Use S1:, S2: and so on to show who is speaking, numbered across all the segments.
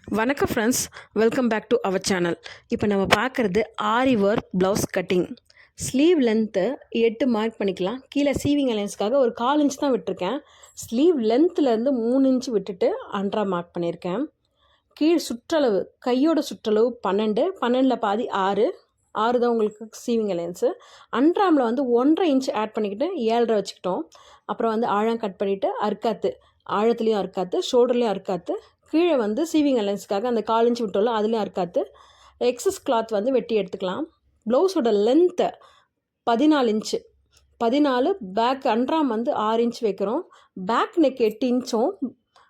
S1: வணக்கம் friends, welcome back to our channel. இப்போ நம்ம பார்க்குறது aari work blouse cutting. Sleeve length 8 mark பண்ணிக்கலாம். கீழே சீவிங் அலைன்ஸ்க்காக ஒரு 1/4 இன்ச் தான் விட்டுருக்கேன். ஸ்லீவ் லென்த்துலேருந்து 3 இன்ச் விட்டுட்டு 1/2 மார்க் பண்ணியிருக்கேன். கீழ் சுற்றளவு கையோட சுற்றளவு 12, 12ல் பாதி 6 தான் உங்களுக்கு சீவிங் அலைன்ஸு. அன்றாமில் வந்து 1.5 இன்ச் ஆட் பண்ணிக்கிட்டு 7.5 வச்சுக்கிட்டோம். அப்புறம் வந்து ஆழம் கட் பண்ணிவிட்டு அறுக்காத்து, ஆழத்துலேயும் அறுக்காத்து, ஷோல்டர்லேயும் அறுக்காத்து, கீழே வந்து சீவிங் அலைன்ஸ்க்காக அந்த 1/4 இன்ச் விட்டோம்ல அதுலேயும் அறுக்காத்து, எக்ஸஸ் கிளாத் வந்து வெட்டி எடுத்துக்கலாம். ப்ளவுஸோட லென்த்து 14 இன்ச்சு, 14. பேக் அன்றாம் வந்து 6 இன்ச் வைக்கிறோம். பேக் நெக் 8 இன்ச்சும்,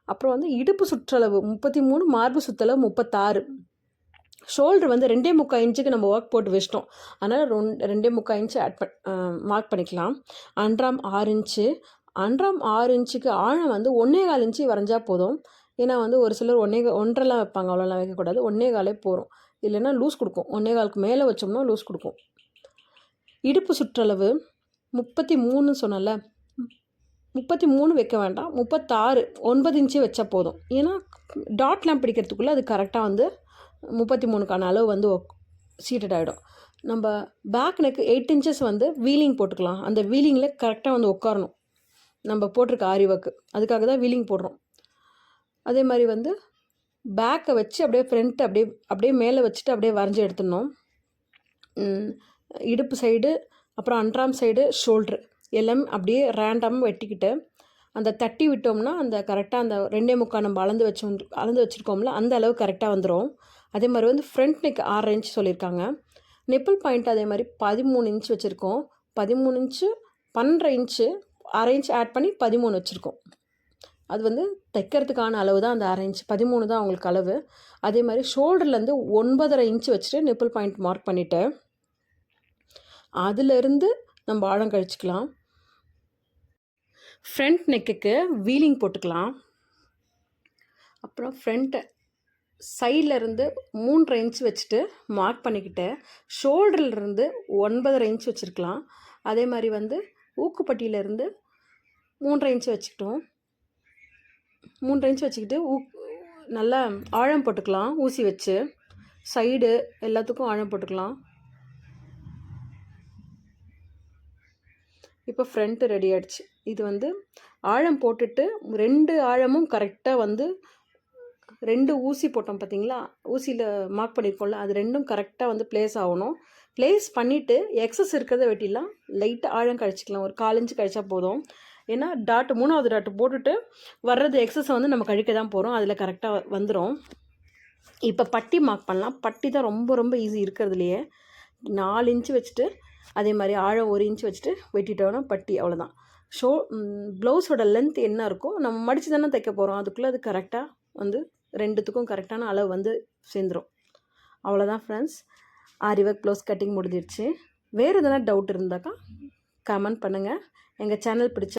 S1: அப்புறம் வந்து இடுப்பு சுற்றளவு 33, மார்பு சுற்றளவு 36. ஷோல்டர் வந்து 2.25 இன்ச்சுக்கு நம்ம ஒர்க் போட்டு வச்சிட்டோம். அதனால் 2.25 இன்ச்சு மார்க் பண்ணிக்கலாம். அன்றாம் 6 இன்ச்சு, அன்றாம் 6 இன்ச்சுக்கு ஆழம் வந்து 1.25 இன்ச்சு வரைஞ்சா போதும். ஏன்னா வந்து ஒரு சிலர் 1.5 வைப்பாங்க, அவ்வளோலாம் வைக்கக்கூடாது. 1.25 போகிறோம், இல்லைன்னா லூஸ் கொடுக்கும். 1.25க்கு மேலே வச்சோம்னா லூஸ் கொடுக்கும். இடுப்பு சுற்றளவு 33 சொன்னல, 33 வைக்க வேண்டாம், 36, 9 இன்ச்சு வச்சா போதும். ஏன்னா டாட்லாம் பிடிக்கிறதுக்குள்ளே அது கரெக்டாக வந்து 33க்கான அளவு வந்து சீட்டட் ஆகிடும். நம்ம பேக் நெக்கு 8 இன்ச்சஸ் வந்து வீலிங் போட்டுக்கலாம். அந்த வீலிங்கில் கரெக்டாக வந்து உட்காரணும். நம்ம போட்டிருக்க ஆரி ஒர்க்கு அதுக்காக தான் வீலிங் போடுறோம். அதே மாதிரி வந்து பேக்கை வச்சு அப்படியே ஃப்ரண்ட்டு அப்படியே மேலே வச்சுட்டு அப்படியே வரைஞ்சி எடுத்துடணும். இடுப்பு சைடு, அப்புறம் அன்றாம் சைடு, ஷோல்ட்ரு எல்லாமே அப்படியே ரேண்டமாக வெட்டிக்கிட்டு அந்த தட்டி விட்டோம்னா அந்த கரெக்டாக அந்த 2.25 நம்ம அளந்து வச்சுருக்கோம்ல அந்த அளவு கரெக்டாக வந்துடும். அதே மாதிரி வந்து ஃப்ரண்ட் நெக் 6 இன்ச் சொல்லியிருக்காங்க. நிப்பிள் பாயிண்ட் அதே மாதிரி 13 இன்ச் வச்சுருக்கோம். 13 இன்ச்சு, 12.5 இன்ச்சு, 1/2 இன்ச் ஆட் பண்ணி 13 வச்சுருக்கோம். அது வந்து தைக்கிறதுக்கான அளவு தான் அந்த 1/2 இன்ச், 13 தான் அவங்களுக்கு அளவு. அதே மாதிரி ஷோல்டர்லேருந்து 9.5 இன்ச்சு வச்சுட்டு நிப்பிள் பாயிண்ட் மார்க் பண்ணிவிட்டு அதிலிருந்து நம்ம ஆழம் கழிச்சிக்கலாம். ஃப்ரண்ட் நெக்குக்கு வீலிங் போட்டுக்கலாம். அப்புறம் ஃப்ரண்ட்டு சைட்லேருந்து 3.5 இன்ச் வச்சுட்டு மார்க் பண்ணிக்கிட்டு ஷோல்டர்லேருந்து 9.5 இன்ச் வச்சுருக்கலாம். அதே மாதிரி வந்து ஊக்குப்பட்டியிலேருந்து 3.5 இன்ச் வச்சுக்கிட்டோம். 3.5 இன்ச் வச்சுக்கிட்டு நல்லா ஆழம் போட்டுக்கலாம். ஊசி வச்சு சைடு எல்லாத்துக்கும் ஆழம் போட்டுக்கலாம். இப்போ ஃப்ரண்ட்டு ரெடி ஆகிடுச்சு. இது வந்து ஆழம் போட்டுட்டு 2 ஆழமும் கரெக்டாக வந்து 2 ஊசி போட்டோம் பார்த்தீங்களா, ஊசியில் மார்க் பண்ணியிருக்கோம்ல, அது 2ம் கரெக்டாக வந்து ப்ளேஸ் ஆகணும். ப்ளேஸ் பண்ணிவிட்டு எக்ஸஸ் இருக்கிறத வெட்டிடலாம். லைட்டாக ஆழம் கழிச்சிக்கலாம். ஒரு 1/4 இன்ச்சு கழிச்சா போதும். ஏன்னா 3வது டாட்டு போட்டுட்டு வர்றது எக்ஸஸை வந்து நம்ம கழிக்க தான் போகிறோம். அதில் கரெக்டாக வந்துடும். இப்போ பட்டி மார்க் பண்ணலாம். பட்டி தான் ரொம்ப ரொம்ப ஈஸி இருக்கிறதுலையே. 4 இன்ச்சு வச்சுட்டு அதே மாதிரி ஆழம் 1 இன்ச்சு வச்சுட்டு வெட்டிட்டோன்னா பட்டி அவ்வளோதான். ப்ளவுஸோட லென்த் என்ன இருக்கோ நம்ம மடித்து தானே தைக்க போகிறோம், அதுக்குள்ளே அது கரெக்டாக வந்து 2த்துக்கும் கரெக்டான அளவு வந்து சேர்ந்துடும். அவ்வளோதான் ஃப்ரெண்ட்ஸ், ஆரி ஒர்க் ப்ளவுஸ் கட்டிங் முடிஞ்சிடுச்சு. வேறு எதனா டவுட் இருந்தாக்கா கமெண்ட் பண்ணுங்கள். எங்கள் சேனல் பிடிச்ச